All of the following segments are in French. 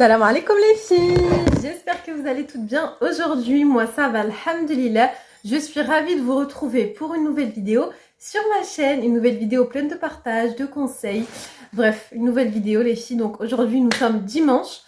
Salam alaikum les filles, j'espère que vous allez toutes bien. Aujourd'hui, moi ça va, alhamdulillah. Je suis ravie de vous retrouver pour une nouvelle vidéo sur ma chaîne, une nouvelle vidéo pleine de partage, de conseils. Bref, une nouvelle vidéo les filles. Donc aujourd'hui, nous sommes dimanche.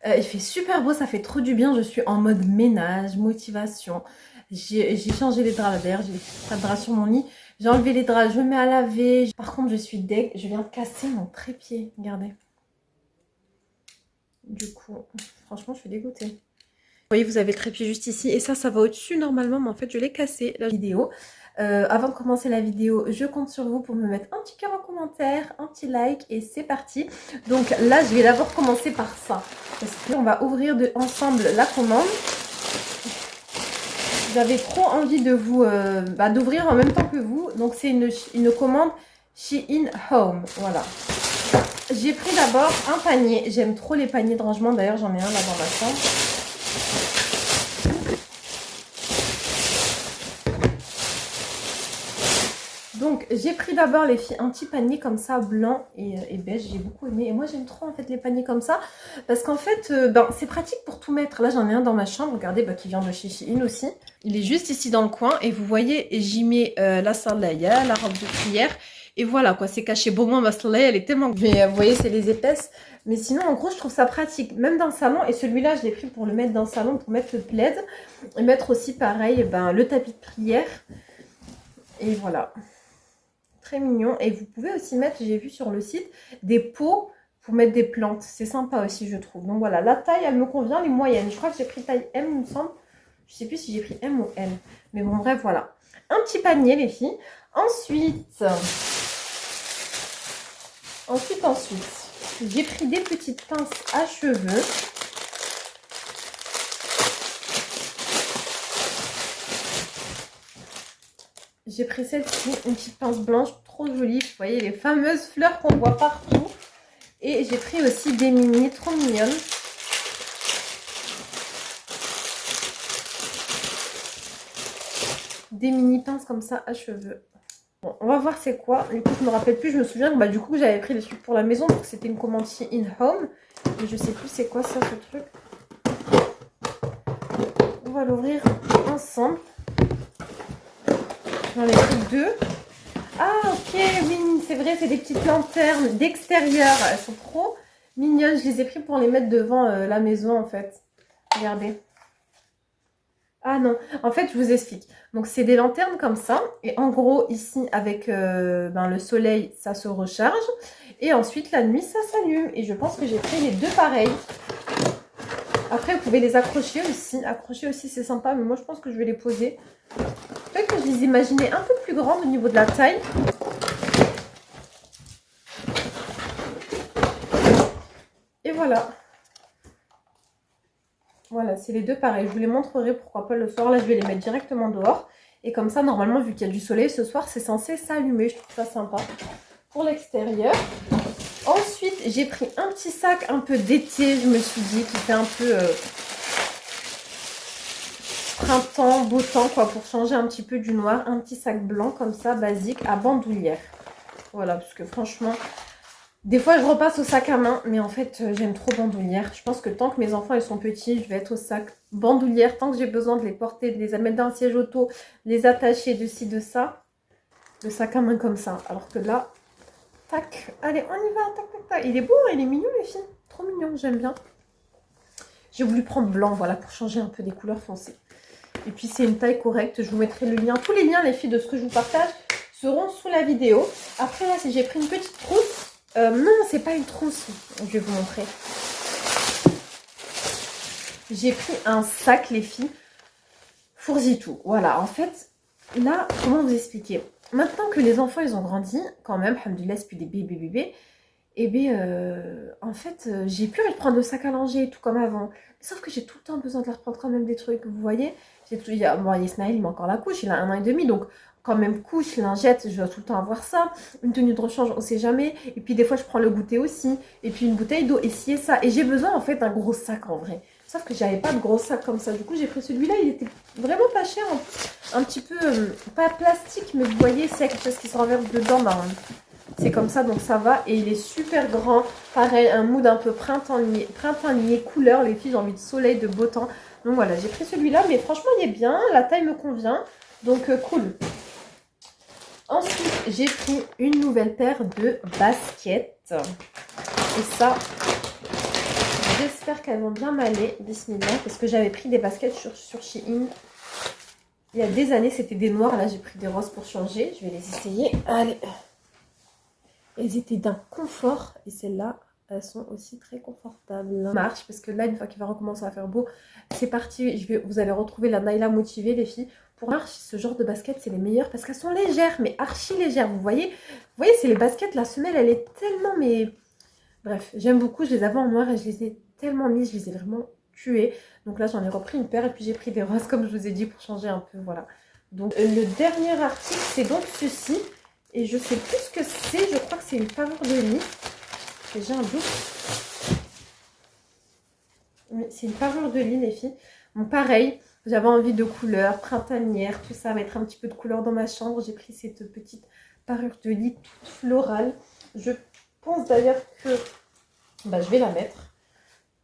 Il fait super beau, ça fait trop du bien. Je suis en mode ménage, motivation. J'ai changé les draps d'air, j'ai pas de draps sur mon lit. J'ai enlevé les draps, je me mets à laver. Par contre, je suis deg, je viens de casser mon trépied, regardez. Du coup, franchement, je suis dégoûtée. Vous voyez, vous avez le trépied juste ici. Et ça va au-dessus normalement. Mais en fait, je l'ai cassé, la vidéo. Avant de commencer la vidéo, je compte sur vous pour me mettre un petit cœur en commentaire, un petit like. Et c'est parti. Donc là, je vais d'abord commencer par ça. Parce qu'on va ouvrir ensemble la commande. J'avais trop envie de vous d'ouvrir en même temps que vous. Donc c'est une commande Shein Home. Voilà. J'ai pris d'abord un panier. J'aime trop les paniers de rangement. D'ailleurs, j'en ai un là dans ma chambre. Donc, j'ai pris d'abord les filles un petit panier comme ça, blanc et beige. J'ai beaucoup aimé. Et moi, j'aime trop en fait les paniers comme ça. Parce qu'en fait, c'est pratique pour tout mettre. Là, j'en ai un dans ma chambre. Regardez, qui vient de chez Shein aussi. Il est juste ici dans le coin. Et vous voyez, j'y mets la salaya, la robe de prière. Et voilà quoi, c'est caché. Bon, moi, ma salaya, elle est tellement... Mais vous voyez, c'est les épaisses. Mais sinon, en gros, je trouve ça pratique. Même dans le salon. Et celui-là, je l'ai pris pour le mettre dans le salon, pour mettre le plaid. Et mettre aussi, pareil, le tapis de prière. Et voilà. Très mignon. Et vous pouvez aussi mettre, j'ai vu sur le site, des pots pour mettre des plantes. C'est sympa aussi, je trouve. Donc voilà, la taille, elle me convient, les moyennes. Je crois que j'ai pris taille M, il me semble. Je sais plus si j'ai pris M ou L. Mais bon, bref, voilà. Un petit panier, les filles. Ensuite, j'ai pris des petites pinces à cheveux. J'ai pris celle-ci, une petite pince blanche, trop jolie. Vous voyez, les fameuses fleurs qu'on voit partout. Et j'ai pris aussi des mini, trop mignonnes. Des mini pinces comme ça à cheveux. Bon, on va voir c'est quoi. Du coup, je me rappelle plus. Je me souviens que du coup, j'avais pris les trucs pour la maison. Donc, c'était une commande Shein Home. Et je sais plus c'est quoi ça, ce truc. On va l'ouvrir ensemble. J'en ai pris deux. Ah, ok, oui, c'est vrai, c'est des petites lanternes d'extérieur. Elles sont trop mignonnes. Je les ai pris pour les mettre devant la maison, en fait. Regardez. Ah non, en fait, je vous explique. Donc, c'est des lanternes comme ça. Et en gros, ici, avec le soleil, ça se recharge. Et ensuite, la nuit, ça s'allume. Et je pense que j'ai pris les deux pareils. Après, vous pouvez les accrocher aussi. Accrocher aussi, c'est sympa. Mais moi, je pense que je vais les poser. Peut-être que je les imaginais un peu plus grandes au niveau de la taille. Et voilà. Voilà, c'est les deux pareils. Je vous les montrerai, pourquoi pas le soir. Là, je vais les mettre directement dehors. Et comme ça, normalement, vu qu'il y a du soleil ce soir, c'est censé s'allumer. Je trouve ça sympa pour l'extérieur. Ensuite, j'ai pris un petit sac un peu d'été, je me suis dit, qui fait un peu printemps, beau temps, quoi, pour changer un petit peu du noir. Un petit sac blanc comme ça, basique, à bandoulière. Voilà, parce que franchement... Des fois, je repasse au sac à main, mais en fait, j'aime trop bandoulière. Je pense que tant que mes enfants ils sont petits, je vais être au sac bandoulière. Tant que j'ai besoin de les porter, de les mettre dans un siège auto, les attacher de ci, de ça. Le sac à main comme ça. Alors que là, tac, allez, on y va, tac, tac, tac. Il est beau, il est mignon, les filles. Trop mignon, j'aime bien. J'ai voulu prendre blanc, voilà, pour changer un peu des couleurs foncées. Et puis, c'est une taille correcte. Je vous mettrai le lien. Tous les liens, les filles, de ce que je vous partage seront sous la vidéo. Après, là, j'ai pris une petite trousse. Non, c'est pas une trousse. Je vais vous montrer. J'ai pris un sac, les filles. Fourzitou. Voilà, en fait, là, comment vous expliquer? Maintenant que les enfants, ils ont grandi, quand même, alhamdoulilah, c'est plus des bébés. Et bien, en fait, j'ai plus envie de prendre le sac à langer, tout comme avant. Sauf que j'ai tout le temps besoin de leur prendre quand même des trucs, vous voyez. Bon, Ismaël, il met encore la couche, il a 1 an et demi, donc quand même couche, lingette, je dois tout le temps avoir ça. Une tenue de rechange, on sait jamais. Et puis des fois, je prends le goûter aussi. Et puis une bouteille d'eau, et ci et ça. Et j'ai besoin en fait d'un gros sac en vrai. Sauf que j'avais pas de gros sac comme ça. Du coup, j'ai pris celui-là, il était vraiment pas cher. Un petit peu, pas plastique, mais vous voyez, s'il y a quelque chose qui se renverse dedans, C'est comme ça, donc ça va. Et il est super grand. Pareil, un mood un peu printanier couleur. Les filles, j'ai envie de soleil, de beau temps. Donc voilà, j'ai pris celui-là. Mais franchement, il est bien. La taille me convient. Donc cool. Ensuite, j'ai pris une nouvelle paire de baskets. Et ça, j'espère qu'elles vont bien m'aller. Bismillah. Parce que j'avais pris des baskets sur Shein. Il y a des années, c'était des noirs. Là, j'ai pris des roses pour changer. Je vais les essayer. Allez. Elles étaient d'un confort. Et celles-là, elles sont aussi très confortables. Marche, parce que là, une fois qu'il va recommencer à faire beau, c'est parti. Vous allez retrouver la Naila motivée, les filles. Pour marche, ce genre de baskets, c'est les meilleures parce qu'elles sont légères, mais archi légères. Vous voyez, c'est les baskets. La semelle, elle est tellement... mais bref, j'aime beaucoup. Je les avais en noir et je les ai tellement mises. Je les ai vraiment tuées. Donc là, j'en ai repris une paire et puis j'ai pris des roses, comme je vous ai dit, pour changer un peu. Voilà. Donc, le dernier article, c'est donc ceci. Et je sais plus ce que c'est. Je crois que c'est une parure de lit. J'ai un doute. Mais c'est une parure de lit, les filles. Bon, pareil, j'avais envie de couleurs, printanières, tout ça, mettre un petit peu de couleur dans ma chambre. J'ai pris cette petite parure de lit toute florale. Je pense d'ailleurs que je vais la mettre.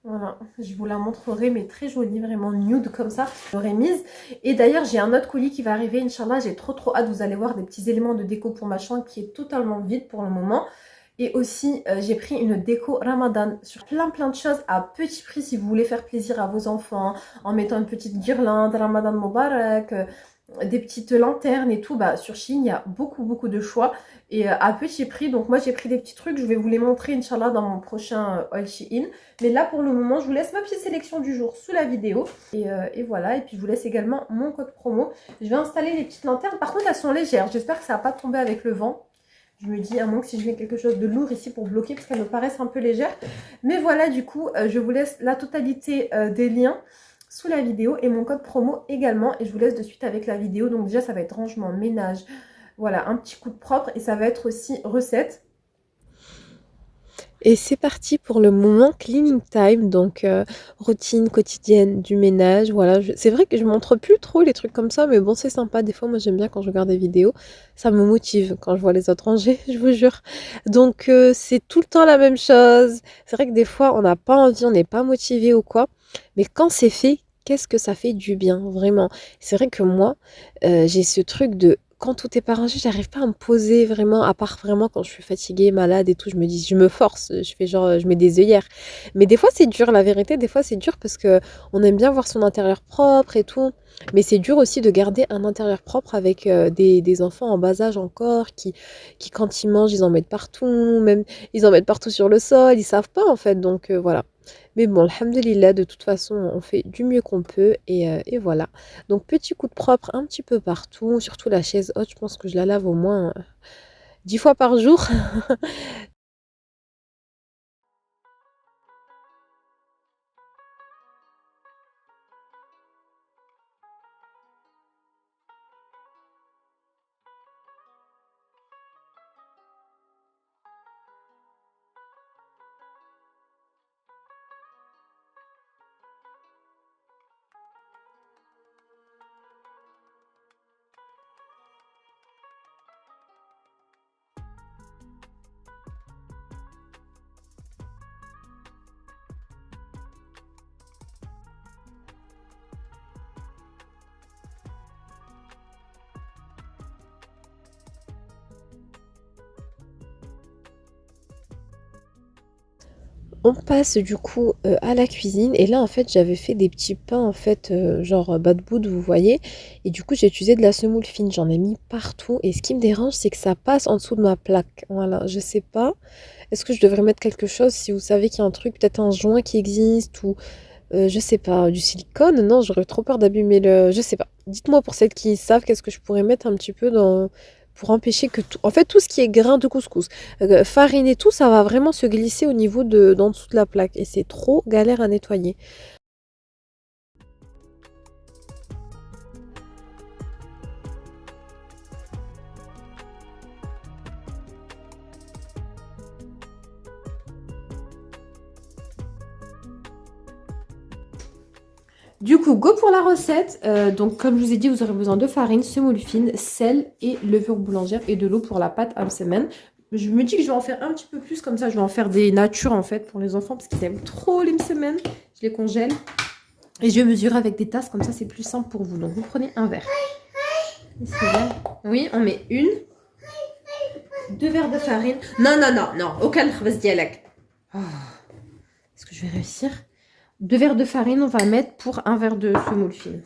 Voilà, je vous la montrerai, mais très jolie, vraiment nude comme ça. Je l'aurais mise. Et d'ailleurs, j'ai un autre colis qui va arriver, Inch'Allah. J'ai trop hâte. Vous allez voir des petits éléments de déco pour ma chambre qui est totalement vide pour le moment. Et aussi, j'ai pris une déco Ramadan sur plein de choses à petit prix si vous voulez faire plaisir à vos enfants en mettant une petite guirlande, Ramadan Mubarak, des petites lanternes et tout. Sur Shein, il y a beaucoup de choix et à petit prix. Donc moi, j'ai pris des petits trucs. Je vais vous les montrer, Inch'Allah, dans mon prochain haul Shein. Mais là, pour le moment, je vous laisse ma petite sélection du jour sous la vidéo. Et voilà. Et puis, je vous laisse également mon code promo. Je vais installer les petites lanternes. Par contre, elles sont légères. J'espère que ça va pas tomber avec le vent. Je me dis, à moins que si je mets quelque chose de lourd ici pour bloquer, parce qu'elles me paraissent un peu légères. Mais voilà, du coup, je vous laisse la totalité des liens sous la vidéo et mon code promo également. Et je vous laisse de suite avec la vidéo. Donc déjà, ça va être rangement, ménage, voilà, un petit coup de propre. Et ça va être aussi recette. Et c'est parti pour le moment cleaning time, donc routine quotidienne du ménage. Voilà, c'est vrai que je montre plus trop les trucs comme ça, mais bon, c'est sympa. Des fois, moi, j'aime bien quand je regarde des vidéos. Ça me motive quand je vois les autres ranger, je vous jure. Donc, c'est tout le temps la même chose. C'est vrai que des fois, on n'a pas envie, on n'est pas motivé ou quoi. Mais quand c'est fait, qu'est-ce que ça fait du bien, vraiment. C'est vrai que moi, j'ai ce truc de quand tout est pas rangé, j'arrive pas à me poser vraiment, à part vraiment quand je suis fatiguée, malade et tout, je me dis, je me force, je fais genre, je mets des œillères. Mais des fois c'est dur, la vérité, des fois c'est dur parce que on aime bien voir son intérieur propre et tout. Mais c'est dur aussi de garder un intérieur propre avec des enfants en bas âge encore, qui quand ils mangent, ils en mettent partout, même ils en mettent partout sur le sol, ils savent pas en fait, donc voilà. Mais bon, alhamdoulilah, de toute façon, on fait du mieux qu'on peut et voilà. Donc, petit coup de propre un petit peu partout, surtout la chaise haute, je pense que je la lave au moins 10 fois par jour. On passe du coup à la cuisine et là en fait j'avais fait des petits pains en fait genre bad boud vous voyez et du coup j'ai utilisé de la semoule fine, j'en ai mis partout et ce qui me dérange c'est que ça passe en dessous de ma plaque, voilà, je sais pas, est-ce que je devrais mettre quelque chose si vous savez qu'il y a un truc, peut-être un joint qui existe ou je sais pas, du silicone, non j'aurais trop peur d'abîmer le, je sais pas, dites-moi pour celles qui savent qu'est-ce que je pourrais mettre un petit peu dans pour empêcher que tout... En fait, tout ce qui est grain de couscous, farine et tout, ça va vraiment se glisser au niveau de d'en dessous de la plaque. Et c'est trop galère à nettoyer. Du coup, go pour la recette. Donc, comme je vous ai dit, vous aurez besoin de farine, semoule fine, sel et levure boulangère et de l'eau pour la pâte à semaine. je me dis que je vais en faire un petit peu plus. Comme ça, je vais en faire des natures en fait pour les enfants. Parce qu'ils aiment trop les semaines. Je les congèle. Et je vais mesurer avec des tasses. Comme ça, c'est plus simple pour vous. Donc, vous prenez un verre. Oui, on met 2 verres de farine. Non, non, non, non. Aucun dialogue. Oh. Est-ce que je vais réussir? 2 verres de farine, on va mettre pour 1 verre de semoule fine.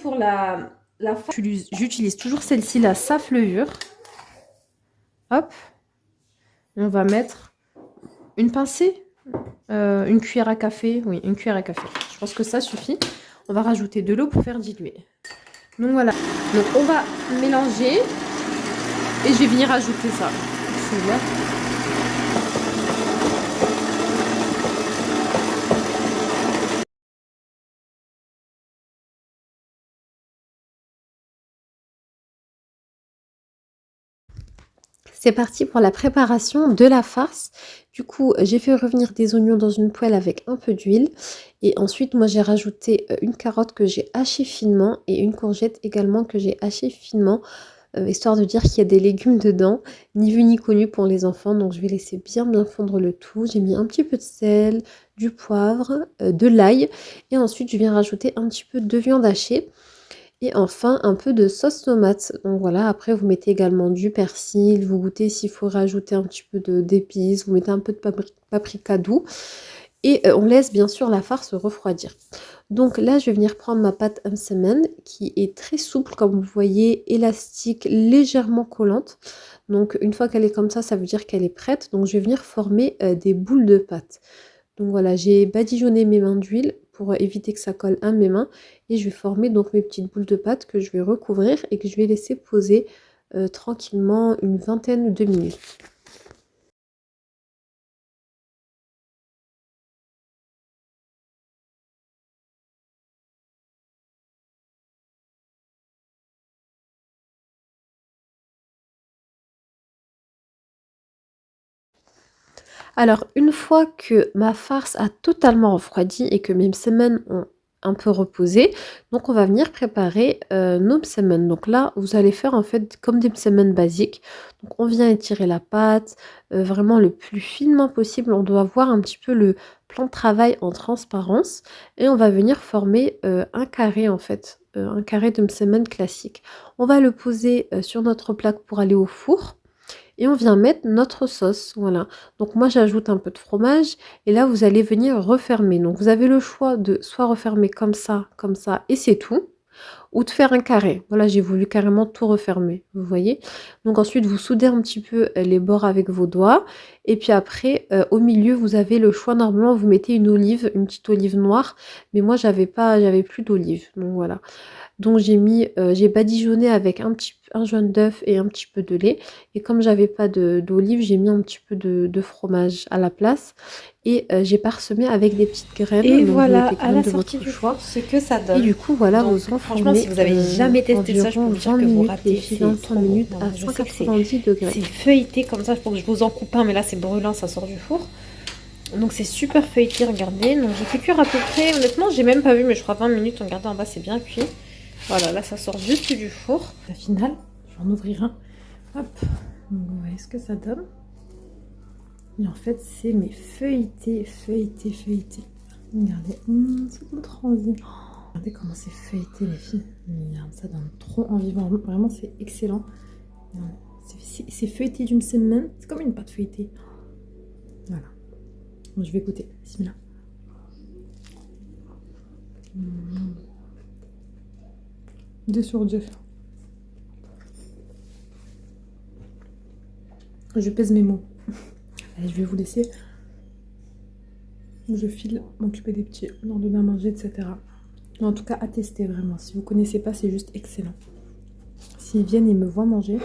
Pour la farine, j'utilise toujours celle-ci, la Saf Levure. Hop. On va mettre une pincée, une cuillère à café. Oui, une cuillère à café. Je pense que ça suffit. On va rajouter de l'eau pour faire diluer. Donc voilà. Donc on va mélanger. Et je vais venir ajouter ça. Celui-là. C'est parti pour la préparation de la farce. Du coup, j'ai fait revenir des oignons dans une poêle avec un peu d'huile. Et ensuite, moi, j'ai rajouté une carotte que j'ai hachée finement et une courgette également que j'ai hachée finement. Histoire de dire qu'il y a des légumes dedans, ni vu ni connu pour les enfants. Donc, je vais laisser bien fondre le tout. J'ai mis un petit peu de sel, du poivre, de l'ail. Et ensuite, je viens rajouter un petit peu de viande hachée. Et enfin, un peu de sauce tomate. Donc voilà, après vous mettez également du persil, vous goûtez s'il faut rajouter un petit peu d'épices, vous mettez un peu de paprika doux. Et on laisse bien sûr la farce refroidir. Donc là, je vais venir prendre ma pâte msemen qui est très souple, comme vous voyez, élastique, légèrement collante. Donc une fois qu'elle est comme ça veut dire qu'elle est prête. Donc je vais venir former des boules de pâte. Donc voilà, j'ai badigeonné mes mains d'huile pour éviter que ça colle à mes mains. Et je vais former donc mes petites boules de pâte que je vais recouvrir et que je vais laisser poser tranquillement une vingtaine de minutes. Alors, une fois que ma farce a totalement refroidi et que mes msemen ont un peu reposé, donc on va venir préparer nos msemen. Donc là, vous allez faire en fait comme des msemen basiques. Donc on vient étirer la pâte vraiment le plus finement possible. On doit voir un petit peu le plan de travail en transparence et on va venir former un carré en fait, un carré de msemen classique. On va le poser sur notre plaque pour aller au four. Et on vient mettre notre sauce, voilà. Donc moi j'ajoute un peu de fromage et là vous allez venir refermer. Donc vous avez le choix de soit refermer comme ça et c'est tout. Ou de faire un carré. Voilà, j'ai voulu carrément tout refermer, vous voyez. Donc ensuite vous soudez un petit peu les bords avec vos doigts. Et puis après, au milieu vous avez le choix. Normalement vous mettez une olive, une petite olive noire. Mais moi j'avais plus d'olive, donc voilà. Donc j'ai badigeonné avec un jaune d'œuf et un petit peu de lait. Et comme j'avais pas d'olive, j'ai mis un petit peu de fromage à la place. Et j'ai parsemé avec des petites graines. Et donc voilà, à la de sortie votre du choix. four, ce que ça donne. Et du coup, voilà, donc, vous franchement, si vous avez jamais testé ça, je peux vous dire que vous ratez. C'est 25 minutes à 190 degrés. C'est feuilleté comme ça, il faut que je vous en coupe un, mais là c'est brûlant, ça sort du four. Donc c'est super feuilleté, regardez. Donc j'ai fait cuire à peu près, honnêtement, j'ai même pas vu, mais je crois 20 minutes. Regardez en bas, c'est bien cuit. Voilà, là ça sort juste du four. La finale, je vais en ouvrir un. Hop, vous voyez ce que ça donne. Et en fait, c'est mes feuilletés. Regardez, c'est trop envie. Regardez comment c'est feuilleté, les filles. Regarde, ça donne trop envie. Vraiment, c'est excellent. C'est feuilleté du msemen. C'est comme une pâte feuilletée. Voilà. Bon, je vais goûter. Bismillah. 2 sur 2. Je pèse mes mots. Allez, je vais vous laisser. Je file m'occuper des petits, leur donner à manger, etc. Mais en tout cas, à tester vraiment. Si vous connaissez pas, c'est juste excellent. S'ils viennent et me voient manger.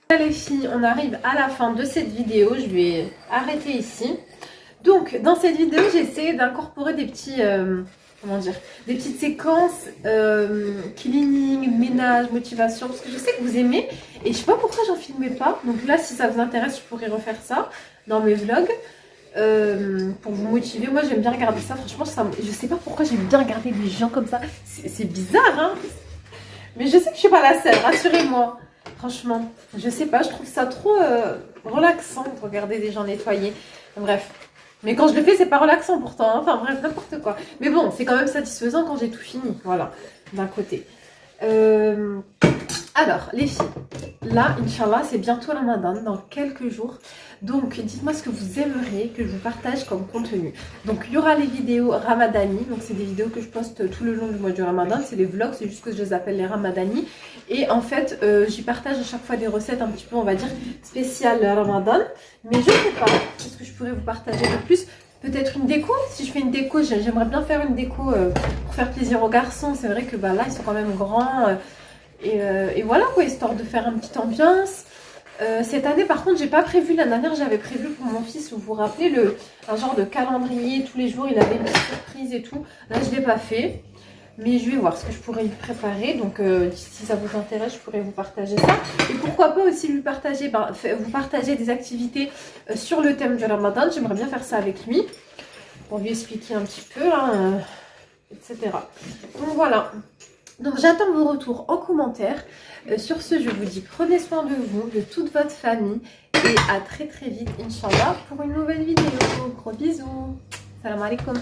Les filles, on arrive à la fin de cette vidéo. Je vais arrêter ici. Donc, dans cette vidéo, j'essaie d'incorporer des petits... comment dire, des petites séquences cleaning, ménage, motivation, parce que je sais que vous aimez et je sais pas pourquoi j'en filmais pas. Donc là, si ça vous intéresse, je pourrais refaire ça dans mes vlogs. pour vous motiver. Moi j'aime bien regarder ça, franchement je sais pas pourquoi j'aime bien regarder des gens comme ça, c'est bizarre hein, mais je sais que je suis pas la seule, rassurez-moi. Franchement, je sais pas, je trouve ça trop relaxant de regarder des gens nettoyer. Bref, mais quand je le fais c'est pas relaxant pourtant, hein. Enfin bref, n'importe quoi. Mais bon, c'est quand même satisfaisant quand j'ai tout fini, voilà, d'un côté. Alors, les filles, là, Inch'Allah, c'est bientôt la Ramadan, dans quelques jours. Donc, dites-moi ce que vous aimeriez que je vous partage comme contenu. Donc, il y aura les vidéos Ramadani. Donc, c'est des vidéos que je poste tout le long du mois du Ramadan. C'est des vlogs, c'est juste que je les appelle les Ramadani. Et en fait, j'y partage à chaque fois des recettes un petit peu, on va dire, spéciales Ramadan. Mais je ne sais pas, qu'est-ce que je pourrais vous partager de plus? Peut-être une déco. Si je fais une déco, j'aimerais bien faire une déco pour faire plaisir aux garçons. C'est vrai que bah, là, ils sont quand même grands. Et voilà quoi, histoire de faire une petite ambiance. Cette année par contre j'ai pas prévu, l'année dernière j'avais prévu pour mon fils, vous vous rappelez, un genre de calendrier, tous les jours il avait une petite surprise et tout. Là je l'ai pas fait, mais je vais voir ce que je pourrais lui préparer. Donc si ça vous intéresse je pourrais vous partager ça. Et pourquoi pas aussi lui partager, vous partager des activités sur le thème du Ramadan. J'aimerais bien faire ça avec lui, pour lui expliquer un petit peu, hein, etc. Donc voilà. Donc j'attends vos retours en commentaire. Sur ce, je vous dis prenez soin de vous, de toute votre famille. Et à très très vite, Inch'Allah, pour une nouvelle vidéo. Gros bisous. Salam alaikum.